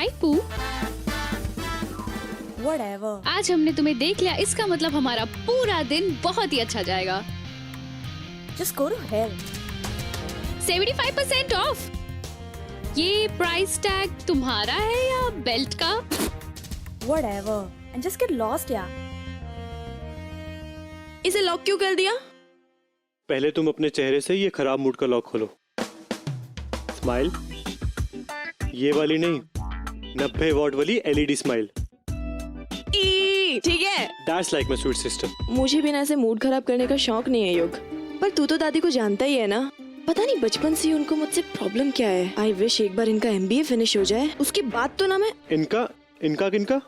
हाय पू। Whatever. आज हमने तुम्हें देख लिया, इसका मतलब हमारा पूरा दिन बहुत ही अच्छा जाएगा। Just go to hell. 75% of. ये प्राइस टैग तुम्हारा है या बेल्ट का? Whatever. And just get lost, yeah. इसे लॉक क्यों कर दिया? पहले तुम अपने चेहरे से ये खराब मूड का लॉक खोलो। स्माइल, ये वाली नहीं, 90 वॉट वाली LED स्माइल। ठीक है। That's like my sweet sister. मुझे बिना ऐसे मूड खराब करने का शौक नहीं है युग, पर तू तो दादी को जानता ही है ना। पता नहीं बचपन से ही उनको मुझसे प्रॉब्लम क्या है। आई विश एक बार इनका MBA फिनिश हो जाए, उसके बाद तो ना मैं। इनका किनका?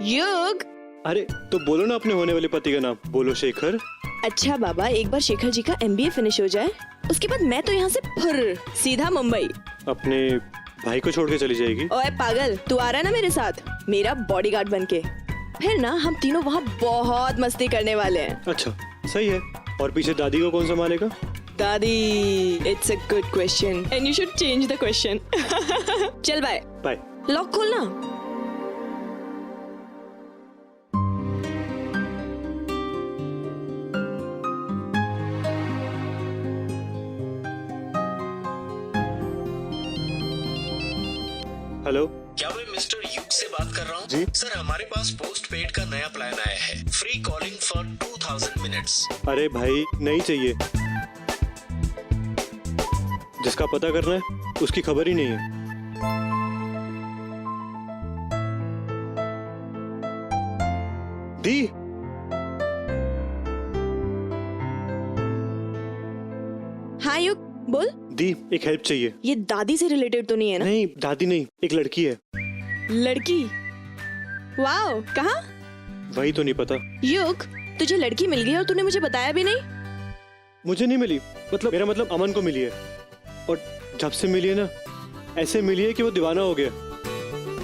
युग। अरे तो बोलो ना अपने होने वाले पति का नाम। बोलो शेखर। अच्छा बाबा, एक बार शेखर जी का MBA फिनिश हो जाए, उसके बाद मैं तो यहाँ से फुर्र सीधा मुंबई। अपने भाई को छोड़ के चली जाएगी? ओए पागल, तू आ रहा है ना मेरे साथ, मेरा बॉडीगार्ड बनके। फिर ना हम तीनों वहाँ बहुत मस्ती करने वाले हैं। अच्छा सही है। और पीछे दादी को कौन संभालेगा? दादी, it's a good question and you should change the question. चल बाय बाय। लॉक खोलना। हेलो, क्या मैं मिस्टर युग से बात कर रहा हूँ? जी सर, हमारे पास पोस्ट पेड का नया प्लान आया है, फ्री कॉलिंग फॉर 2000 मिनट्स। अरे भाई नहीं चाहिए। जिसका पता करना है उसकी खबर ही नहीं है। दी, हाँ युग बोल। दी एक हेल्प चाहिए। ये दादी से रिलेटेड तो नहीं है ना? नहीं दादी नहीं, एक लड़की है। लड़की? वाओ, कहाँ? वही तो नहीं पता। युग, तुझे लड़की मिल गई और तूने मुझे बताया भी नहीं? मुझे नहीं मिली, मतलब मेरा मतलब अमन को मिली है। और जब से मिली है ना, ऐसे मिली है कि वो दीवाना हो गया।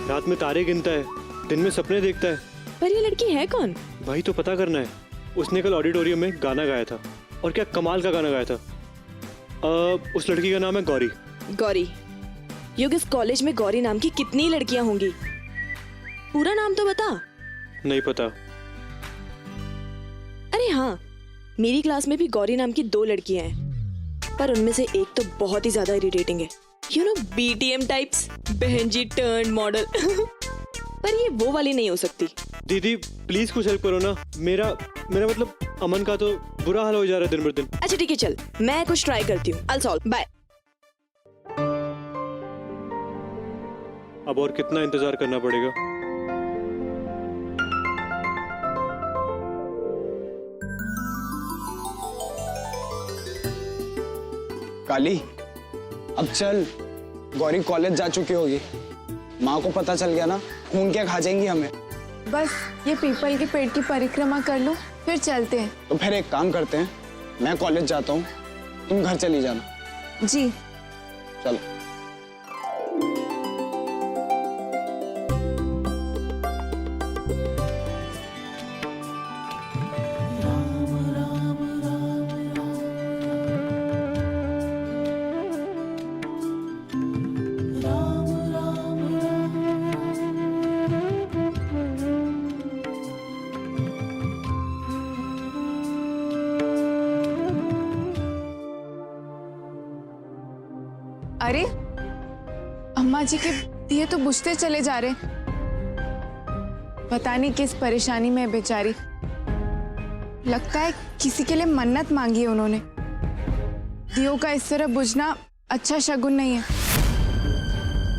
रात में तारे गिनता है, दिन में सपने देखता है। पर ये लड़की है कौन? वही तो पता करना है। उसने कल ऑडिटोरियम में गाना गाया था, और क्या कमाल का गाना गाया था। उस लड़की का नाम है गौरी। गौरी? युग, इस कॉलेज में गौरी नाम की कितनी लड़कियां होंगी? पूरा नाम तो बता। नहीं पता। अरे हाँ, मेरी क्लास में भी गौरी नाम की 2 लड़कियां हैं, पर उनमें से एक तो बहुत ही ज्यादा इरिटेटिंग है। यू नो, BTM टाइप्स, बहन जी टर्न मॉडल। पर ये वो वाली नहीं हो सकती। दीदी प्लीज कुछ हेल्प करो ना। मेरा मतलब अमन का तो बुरा हाल हो जा रहा है दिन ब दिन। अच्छा ठीक है, चल मैं कुछ ट्राई करती हूँ। I'll solve. बाय। अब और कितना इंतजार करना पड़ेगा? काली, अब चल। गौरी कॉलेज जा चुकी होगी, माँ को पता चल गया ना, खून क्या खा जाएंगी हमें। बस ये पीपल के पेड़ की परिक्रमा कर लो, फिर चलते हैं। तो फिर एक काम करते हैं, मैं कॉलेज जाता हूँ, तुम घर चली जाना। जी। चलो। अरे अम्मा जी के दिए तो बुझते चले जा रहे, पता नहीं किस परेशानी में है बेचारी। लगता है किसी के लिए मन्नत मांगी है उन्होंने। दियों का इस तरह बुझना अच्छा शगुन नहीं है।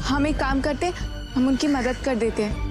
हम एक काम करते, हम उनकी मदद कर देते हैं।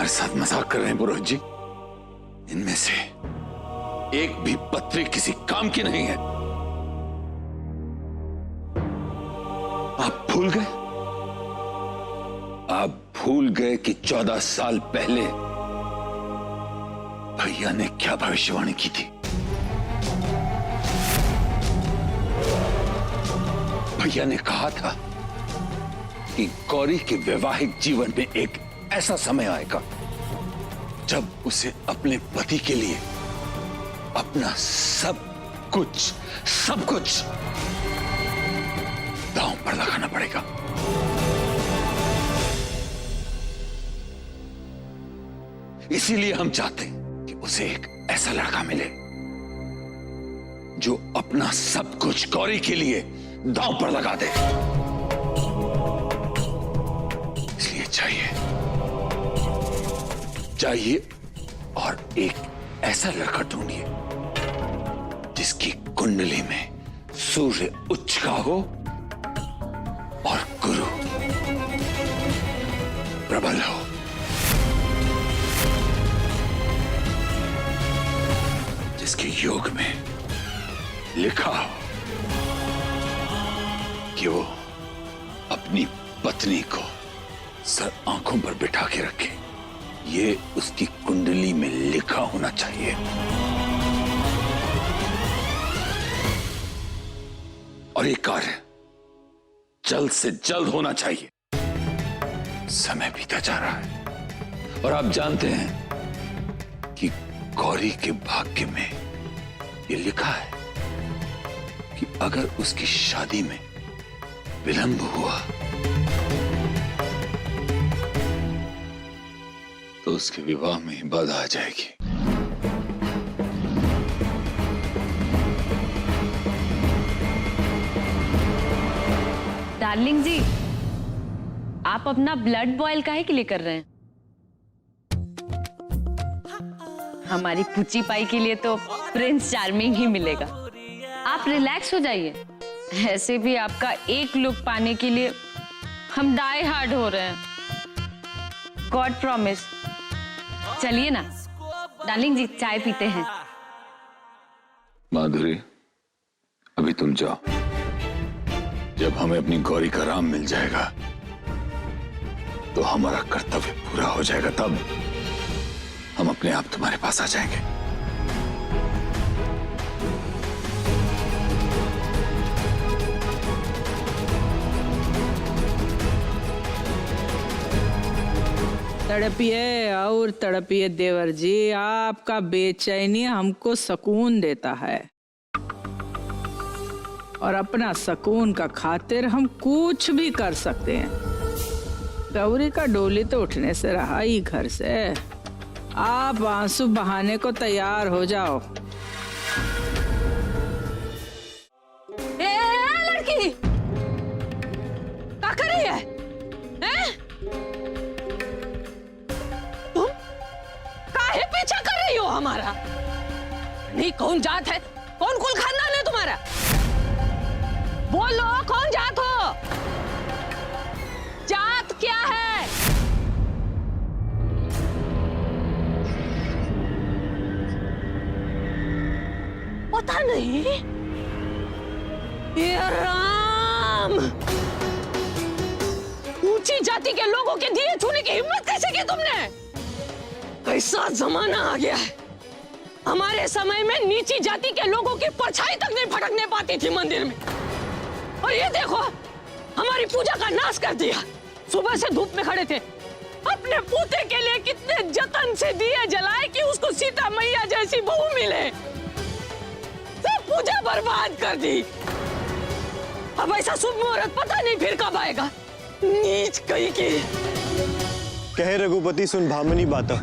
हमारे साथ मजाक कर रहे हैं पुरोहित जी? इनमें से एक भी पत्री किसी काम की नहीं है। आप भूल गए? आप भूल गए कि 14 साल पहले भैया ने क्या भविष्यवाणी की थी? भैया ने कहा था कि गौरी के वैवाहिक जीवन में एक ऐसा समय आएगा जब उसे अपने पति के लिए अपना सब कुछ दांव पर लगाना पड़ेगा। इसीलिए हम चाहते हैं कि उसे एक ऐसा लड़का मिले जो अपना सब कुछ गौरी के लिए दांव पर लगा दे। इसलिए चाहिए और एक ऐसा लड़का ढूंढिए जिसकी कुंडली में सूर्य उच्च का हो और गुरु प्रबल हो। जिसके योग में लिखा हो कि वो अपनी पत्नी को सर आंखों पर बिठा के रखे, ये उसकी कुंडली में लिखा होना चाहिए। और ये कार्य जल्द से जल्द होना चाहिए। समय बीता जा रहा है और आप जानते हैं कि गौरी के भाग्य में ये लिखा है कि अगर उसकी शादी में विलंब हुआ तो उसके विवाह में ही बाधा आ जाएगी। डार्लिंग जी, आप अपना ब्लड बॉयल काहे के लिए कर रहे हैं? हमारी पुची पाई के लिए तो प्रिंस चार्मिंग ही मिलेगा। आप रिलैक्स हो जाइए। ऐसे भी आपका एक लुक पाने के लिए हम डाई हार्ड हो रहे हैं। God promise. चलिए ना डार्लिंग जी, चाय पीते हैं। माधुरी, अभी तुम जाओ। जब हमें अपनी गौरी का राम मिल जाएगा तो हमारा कर्तव्य पूरा हो जाएगा, तब हम अपने आप तुम्हारे पास आ जाएंगे। तड़पिए और तड़पिए देवर जी, आपका बेचैनी हमको सुकून देता है और अपना सुकून का खातिर हम कुछ भी कर सकते हैं। गौरी का डोली तो उठने से रहा ही घर से। आप आंसू बहाने को तैयार हो जाओ। लड़की क्या कर रही है? तुम काहे पीछा कर रही हो हमारा? नहीं, कौन जात है? कौन कुल खानदान है तुम्हारा? बोलो, कौन जात हो? जात क्या है? पता नहीं। ये राम, ऊंची जाति के लोगों के दिए छूने की हिम्मत कैसे की तुमने? कैसा जमाना आ गया है। हमारे समय में नीची जाति के लोगों की परछाई तक नहीं फटकने पाती थी मंदिर में, और ये देखो हमारी पूजा का नाश कर दिया। सुबह से धूप में खड़े थे, अपने पोते के लिए कितने जतन से दिए जलाए कि उसको सीता मैया जैसी बहू मिले, सब पूजा बर्बाद कर दी। अब ऐसा शुभ मुहूर्त पता नहीं फिर कब आएगा। नीच कहीं की। कहे रघुपति सुन भामनी बाता।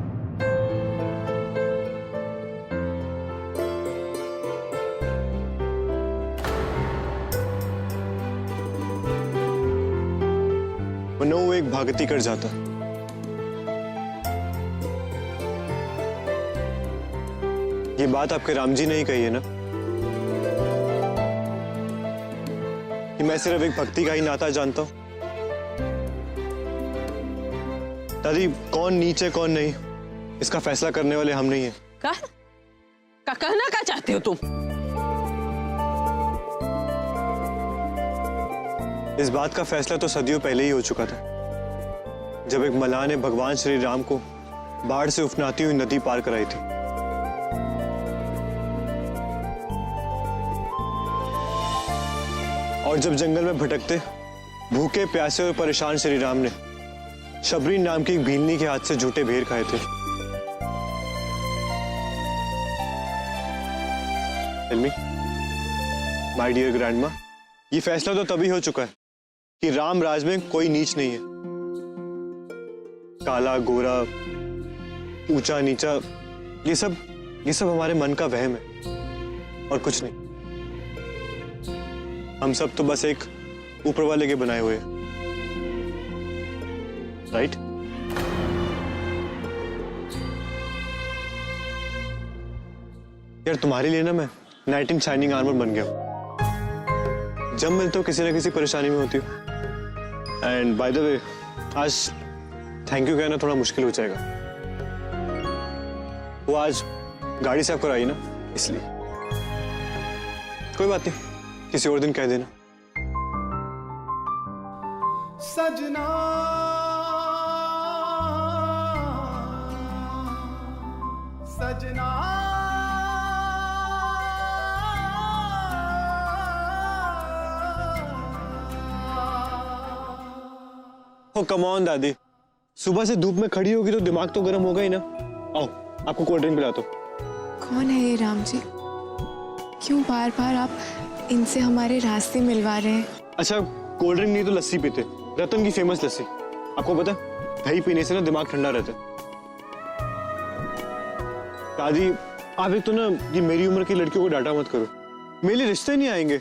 मनो वो एक भागती कर जाता। ये बात आपके राम जी ने ही कही है ना कि मैं सिर्फ एक भक्ति का ही नाता जानता हूं। दादी कौन नीच है कौन नहीं, इसका फैसला करने वाले हम नहीं है। का कहना क्या चाहते हो तुम? इस बात का फैसला तो सदियों पहले ही हो चुका था, जब एक मल्लाह ने भगवान श्री राम को बाढ़ से उफनाती हुई नदी पार कराई थी। और जब जंगल में भटकते भूखे प्यासे और परेशान श्री राम ने शबरी नाम की एक भीलनी के हाथ से झूठे भेड़ खाए थे। माय डियर ग्रैंडमा, ये फैसला तो तभी हो चुका है कि राम राज में कोई नीच नहीं है। काला गोरा ऊंचा नीचा ये सब हमारे मन का वहम है और कुछ नहीं। हम सब तो बस एक ऊपर वाले के बनाए हुए हैं, राइट? यार तुम्हारे लिए ना मैं नाइट इन शाइनिंग आर्मर बन गया हूं। जब मिलते हो किसी ना किसी परेशानी में होती हो। एंड बाय द वे आज थैंक यू कहना थोड़ा मुश्किल हो जाएगा। वो आज गाड़ी साफ कराई ना, इसलिए। कोई बात नहीं, किसी और दिन कह देना। सजना सजना हो कम ऑन दादी, सुबह से धूप में खड़ी होगी तो दिमाग तो गर्म होगा ही ना। आओ आपको कोल्ड ड्रिंक पिलाता हूं। कौन है ये राम जी? क्यों बार बार आप इनसे हमारे रास्ते मिलवा रहे हैं? अच्छा कोल्ड ड्रिंक नहीं तो लस्सी पीते, रतन की फेमस लस्सी। आपको पता है दही पीने से ना दिमाग ठंडा रहता है। दादी आप एक तो ना ये मेरी उम्र की लड़कियों को डांटा मत करो, मेरे लिए रिश्ते नहीं आएंगे।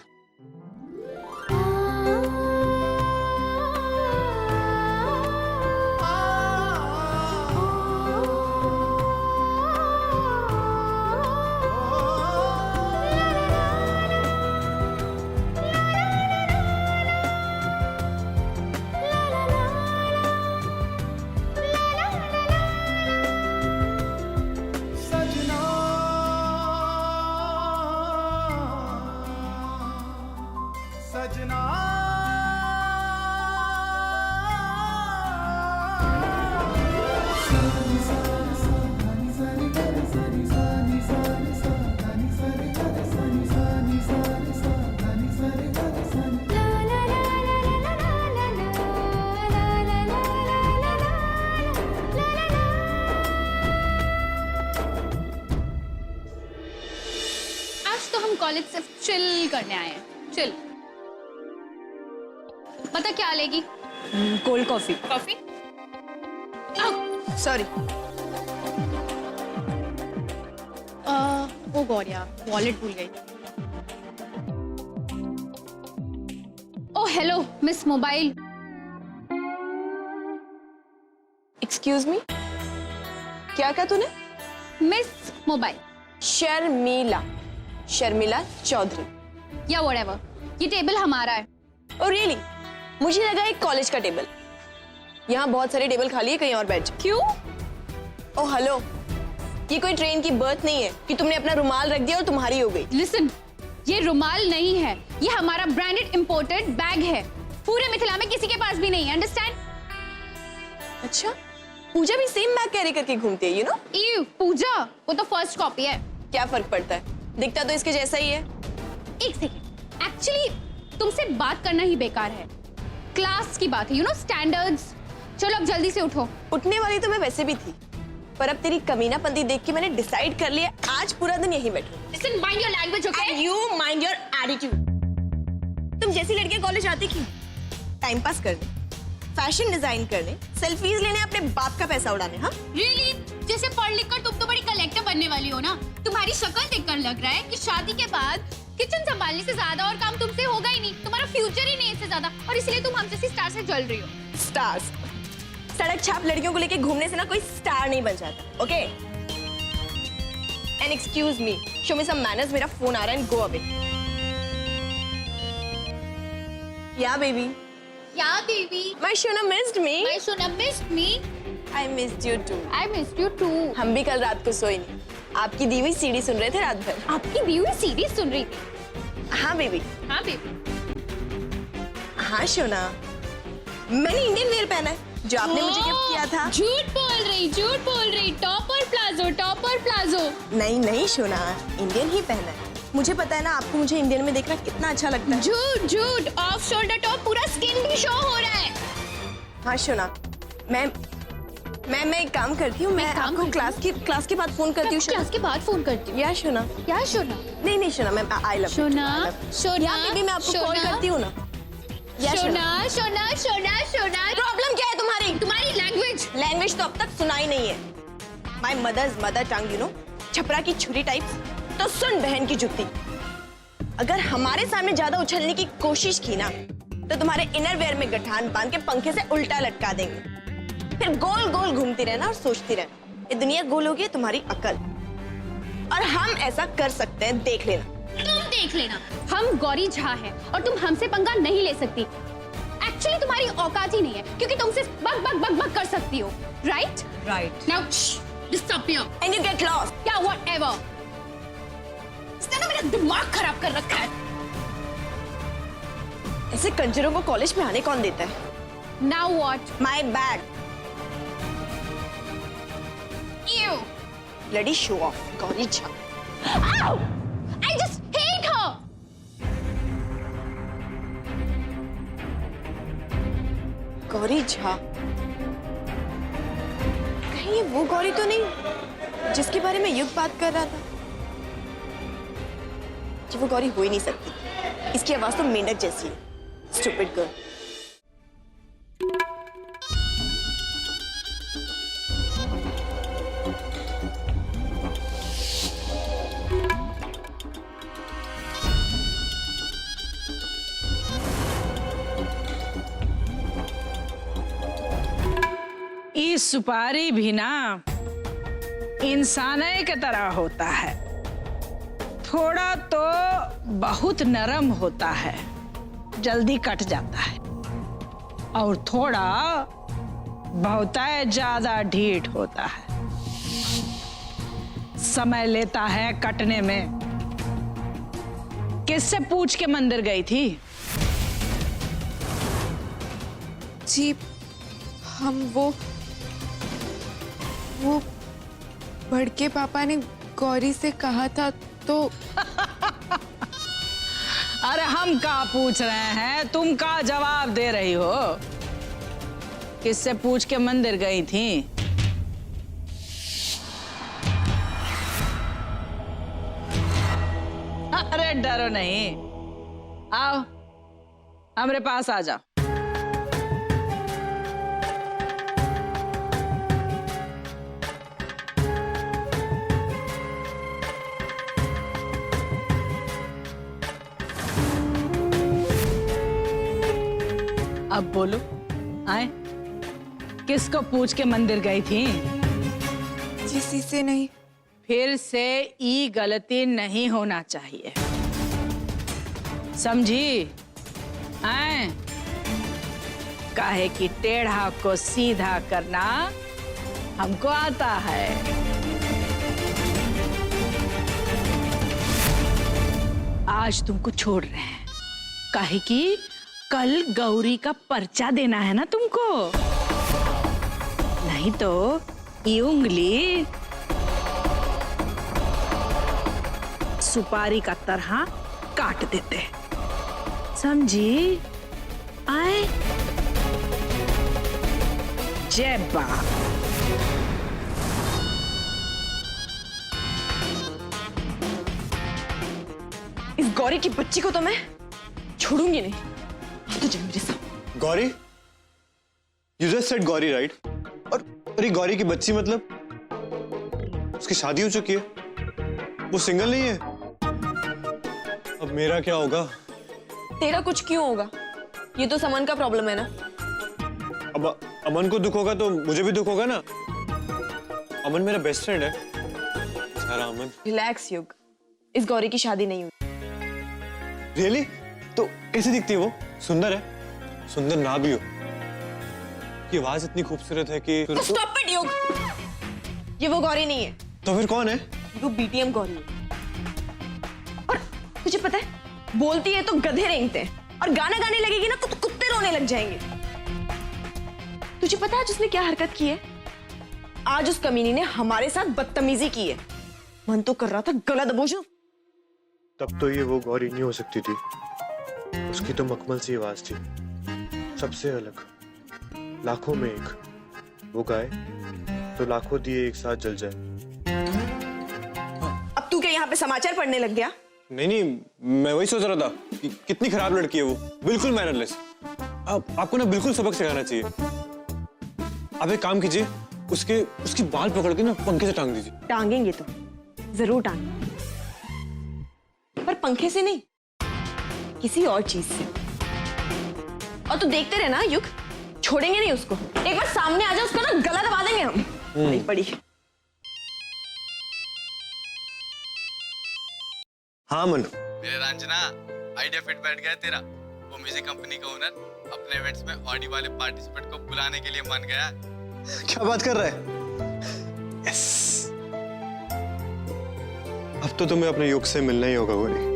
सजना आज तो हम कॉलेज से चिल करने आए हैं। चिल पता क्या लेगी? Cold coffee. Coffee? Sorry. Oh god यार, वॉलेट भूल गई। Oh hello miss mobile. Excuse me, क्या कहा तूने? Miss mobile. Sharmila, Sharmila Chaudhary. Yeah whatever, ये टेबल हमारा है। Oh really? मुझे लगा एक कॉलेज का टेबल। यहाँ बहुत सारे टेबल खाली है, कहीं और बैठ। क्यों? ओ हेलो, ये कोई ट्रेन की बर्थ नहीं है कि तुमने अपना रुमाल रख दिया और तुम्हारी हो गई। लिसन, ये रुमाल नहीं है, ये हमारा ब्रांडेड इंपोर्टेड बैग है। पूरे मिथिला में किसी के पास भी नहीं है, अंडरस्टैंड? अच्छा, पूजा भी सेम बैग कैरी करके घूमती है, यू नो? ई पूजा, वो तो फर्स्ट कॉपी है। क्या फर्क पड़ता है, दिखता तो इसके जैसा ही है। एक सेकेंड, एक्चुअली तुमसे बात करना ही बेकार है। क्लास की बात है, यू नो, स्टैंडर्ड्स। चलो अब जल्दी से उठो। उठने वाली तो मैं वैसे भी थी, पर अब तेरी कमीनापंती देख के मैंने डिसाइड कर लिया आज पूरा दिन यहीं बैठूं। Listen, mind your language, okay? And you mind your attitude. तुम जैसी लड़कियां कॉलेज आती क्यों? टाइम पास करने, फैशन डिजाइन करने, सेल्फीज लेने, अपने बाप का पैसा उड़ाने। हाँ रियली? जैसे पढ़ लिख कर तुम तो बड़ी कलेक्टर बनने वाली हो ना। तुम्हारी शक्ल देखकर लग रहा है कि शादी के बाद किचन संभालने से ज्यादा और काम तुमसे होगा ही नहीं। तुम्हारा फ्यूचर ही नहीं है इससे ज्यादा, और इसलिए तुम हम जैसी स्टार से जल रही हो। स्टार्स, सड़क छाप लड़कियों को लेके घूमने से ना कोई स्टार नहीं बन जाता, okay? And excuse me, show me some manners, मेरा फोन आ रहा है, and go away. Yeah baby, yeah baby, my शोना मिस्ड मी। माय सोना missed me. I missed you too. I missed you too. हम भी कल रात को सोए नहीं, आपकी दी हुई सीडी सुन रहे थे रात भर। आपकी दी हुई सीरीज सुन रही थी। हाँ बेबी। हाँ बेबी। हाँ शोना, मैंने इंडियन वेयर पहना है जो आपने मुझे गिफ्ट किया था। झूठ बोल रही। टॉप और प्लाजो। नहीं नहीं शोना, इंडियन ही पहना है। मुझे पता है ना आपको मुझे इंडियन में देखना कितना अच्छा लगता है। झूठ। ऑफ शोल्डर टॉप, पूरा स्किन भी शो हो रहा है। हाँ शोना, मैं एक काम करती हूँ, मैं आपको क्लास के बाद फोन करती हूँ। क्लास के बाद फोन करती हूँ। या शोना? क्या शोना? नहीं शोना, मैं आई लव शोना। या बेबी मैं आपको कॉल करती हूँ ना। या शोना। प्रॉब्लम क्या है तुम्हारी? तुम्हारी लैंग्वेज तो अब तक सुना ही नहीं है। My mother tongue, you know, Chhapra की छुरी टाइप। तो सुन बहन की जुत्ती, अगर हमारे सामने ज्यादा उछलने की कोशिश की ना तो तुम्हारे इनर वेयर में गठान बांध के पंखे से उल्टा लटका देंगे। फिर गोल गोल घूमती रहना और सोचती रहना ये दुनिया गोल होगी, तुम्हारी अकल। और हम ऐसा कर सकते हैं, देख लेना। तुम देख लेना, हम गौरी झा हैं और तुम हमसे पंगा नहीं ले सकती। एक्चुअली तुम्हारी औकात ही नहीं है, क्योंकि तुम सिर्फ बक कर सकती हो। Right? Now disappear and you get lost. या whatever। इसने ना मेरा दिमाग खराब कर रखा है। ऐसे कंजरों को कॉलेज में आने कौन देता है? Now what? My bag. Ew. Bloody show off Gauri Jha. Ow! I just hate her. Gauri Jha, कहीं ये वो गौरी तो नहीं जिसके बारे में युग बात कर रहा था? जी वो गौरी हो ही नहीं सकती, इसकी आवाज तो मेंढक जैसी है। Stupid girl. ये सुपारी भी ना इंसान की तरह होता है, थोड़ा तो बहुत नरम होता है, जल्दी कट जाता है, और थोड़ा बहुत ज्यादा ढीठ होता है, समय लेता है कटने में। किससे पूछ के मंदिर गई थी? जी हम वो बड़के पापा ने गौरी से कहा था तो। अरे हम का पूछ रहे हैं, तुम का जवाब दे रही हो? किससे पूछ के मंदिर गई थी? अरे डरो नहीं, आओ हमारे पास आ जाओ। अब बोलो, आए किसको पूछ के मंदिर गई थी? किसी से नहीं। फिर से ई गलती नहीं होना चाहिए, समझी? आए काहे कि टेढ़ा को सीधा करना हमको आता है। आज तुमको छोड़ रहे हैं, काहे कि कल गौरी का पर्चा देना है ना तुमको, नहीं तो ये उंगली सुपारी का तरह काट देते, समझी? आए जय बाप। इस गौरी की बच्ची को तो मैं छोड़ूंगी नहीं। तो चल मेरे साथ। Gauri? You just said Gauri, right? और ये गौरी की बच्ची मतलब उसकी शादी हो चुकी है, वो सिंगल नहीं है। अब मेरा क्या होगा? तेरा कुछ क्यों होगा? ये तो समन का प्रॉब्लम है ना। अब अमन को दुख होगा तो मुझे भी दुख होगा ना। अमन मेरा बेस्ट फ्रेंड है। सारा अमन। रिलैक्स युग, इस गौरी की शादी नहीं हुई। रियली? तो कैसी दिखती है वो? सुंदर है? सुंदर ना भी हो की आवाज इतनी खूबसूरत है कि तो स्टॉप इट योग। ये वो गौरी नहीं है, तो फिर कौन है? वो बीटीएम गौरी है। और तुझे पता है, बोलती है तो गधे रेंगते हैं, और गाना गाने लगेगी ना तो कुत्ते रोने लग जाएंगे। तुझे पता है आज उसने क्या हरकत की है? आज उस कमीनी ने हमारे साथ बदतमीजी की है। मन तो कर रहा था गला दबोचूं। तब तो ये वो गौरी नहीं हो सकती थी। उसकी तो मखमल सी आवाज थी, सबसे अलग, लाखों में एक। वो गाए तो लाखों दिए एक साथ जल जाए। अब तू क्या यहाँ पे समाचार पढ़ने लग गया? नहीं, मैं वही सोच रहा था कि कितनी खराब लड़की है वो, बिल्कुल मैनरलेस। आपको ना बिल्कुल सबक सिखाना चाहिए। आप एक काम कीजिए, उसकी बाल पकड़ के ना पंखे से टांग दीजिए। टांगेंगे तो जरूर टांगेंगे, पर पंखे से नहीं, किसी और चीज से। और तू देखते रहना युग, छोड़ेंगे नहीं उसको। एक बार सामने आ जाए उसका ना गला दबा देंगे हम। नहीं पड़ी। हाँ मनु। मेरे रंजना, आइडिया फिट बैठ गया तेरा। वो म्यूजिक कंपनी का ओनर अपने इवेंट्स में ऑडी वाले पार्टिसिपेंट को बुलाने के लिए मान गया। क्या बात कर रहा है? यस। अब तो तुम्हें अपने युग से मिलना ही होगा गौरी।